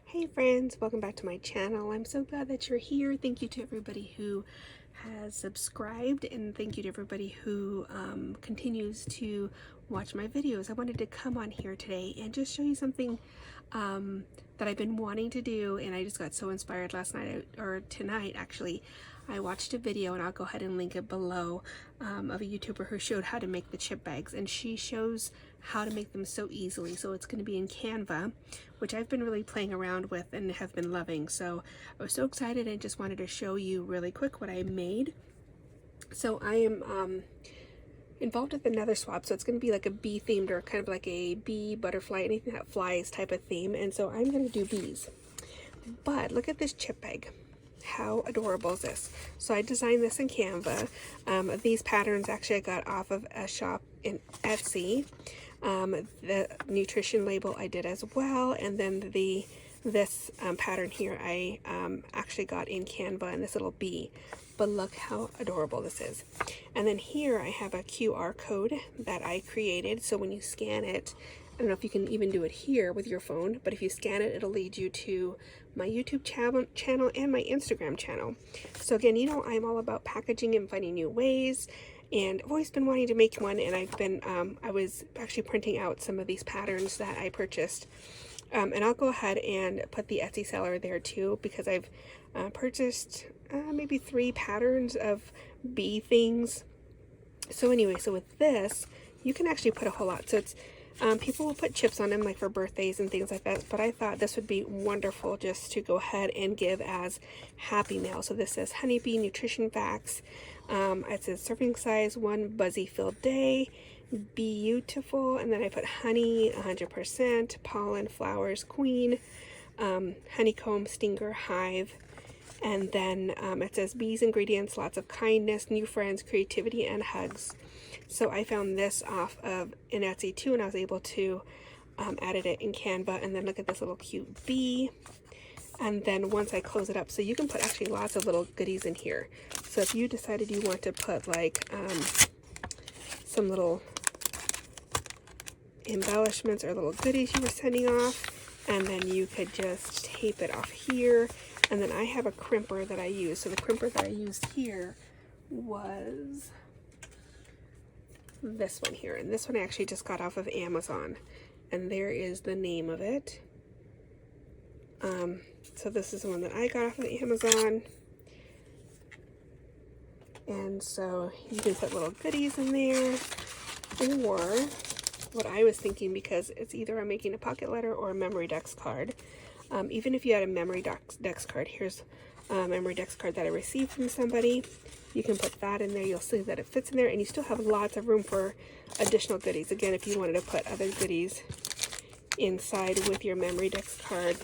Hey friends, welcome back to my channel. I'm so glad that you're here. Thank you to everybody who has subscribed, and thank you to everybody who continues to watch my videos. I wanted to come on here today and just show you something that I've been wanting to do, and I just got so inspired last night, or tonight actually. I watched a video, and I'll go ahead and link it below, of a YouTuber who showed how to make the chip bags, and she shows how to make them so easily. So it's going to be in Canva, which I've been really playing around with and have been loving. So I was so excited and just wanted to show you really quick what I made. So I am involved with another swap, so it's going to be like a bee themed, or kind of like a bee, butterfly, anything that flies type of theme. And so I'm going to do bees. But look at this chip bag. How adorable is this? So I designed this in Canva. These patterns actually I got off of a shop in Etsy. The nutrition label I did as well, and then this pattern here I actually got in Canva, in this little bee. But look how adorable this is. And then here I have a QR code that I created, so when you scan it, I don't know if you can even do it here with your phone, but if you scan it, it'll lead you to my YouTube channel and my Instagram channel. So again, you know, I'm all about packaging and finding new ways, and I've always been wanting to make one, and I've been, I was actually printing out some of these patterns that I purchased. And I'll go ahead and put the Etsy seller there too, because I've purchased maybe 3 patterns of bee things. So anyway, so with this, you can actually put a whole lot. So it's, people will put chips on them, like for birthdays and things like that, but I thought this would be wonderful just to go ahead and give as happy mail. So this says honeybee nutrition facts. It says serving size 1 buzzy filled day, beautiful, and then I put honey 100%, pollen, flowers, queen, honeycomb, stinger, hive, and then it says bees ingredients, lots of kindness, new friends, creativity, and hugs. So I found this off of an Etsy too, and I was able to edit it in Canva. And then look at this little cute bee. And then once I close it up, so you can put actually lots of little goodies in here. So if you decided you want to put like some little embellishments or little goodies you were sending off, and then you could just tape it off here. And then I have a crimper that I use. So the crimper that I used here was this one here, and this one I actually just got off of Amazon, and there is the name of it. So this is the one that I got off of Amazon, and so you can put little goodies in there, or what I was thinking, because it's either I'm making a pocket letter or a memory dex card. Even if you had a memory dex card, here's a memory dex card that I received from somebody. You can put that in there. You'll see that it fits in there, and you still have lots of room for additional goodies. Again, if you wanted to put other goodies inside with your memory dex card,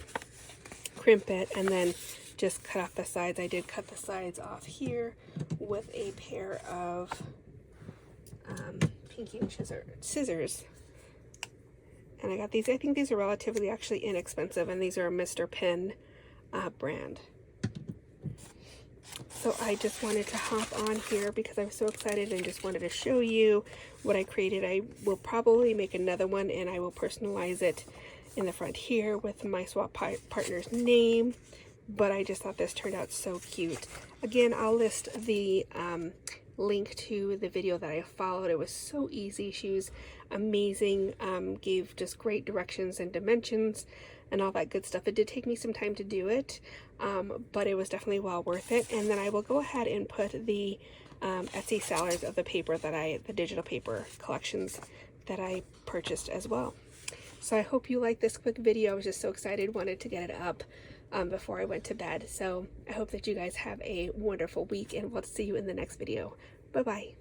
crimp it, and then just cut off the sides. I did cut the sides off here with a pair of pinky and scissors. And I got these. I think these are relatively actually inexpensive, and these are a Mr. Pen brand. So I just wanted to hop on here because I'm so excited and just wanted to show you what I created. I will probably make another one, and I will personalize it in the front here with my swap partner's name. But I just thought this turned out so cute. Again, I'll list the link to the video that I followed. It was so easy. She was amazing, gave just great directions and dimensions and all that good stuff. It did take me some time to do it, but it was definitely well worth it. And then I will go ahead and put the Etsy sellers of the paper that the digital paper collections that I purchased as well. So I hope you like this quick video. I was just so excited, wanted to get it up before I went to bed. So I hope that you guys have a wonderful week, and we'll see you in the next video. Bye-bye.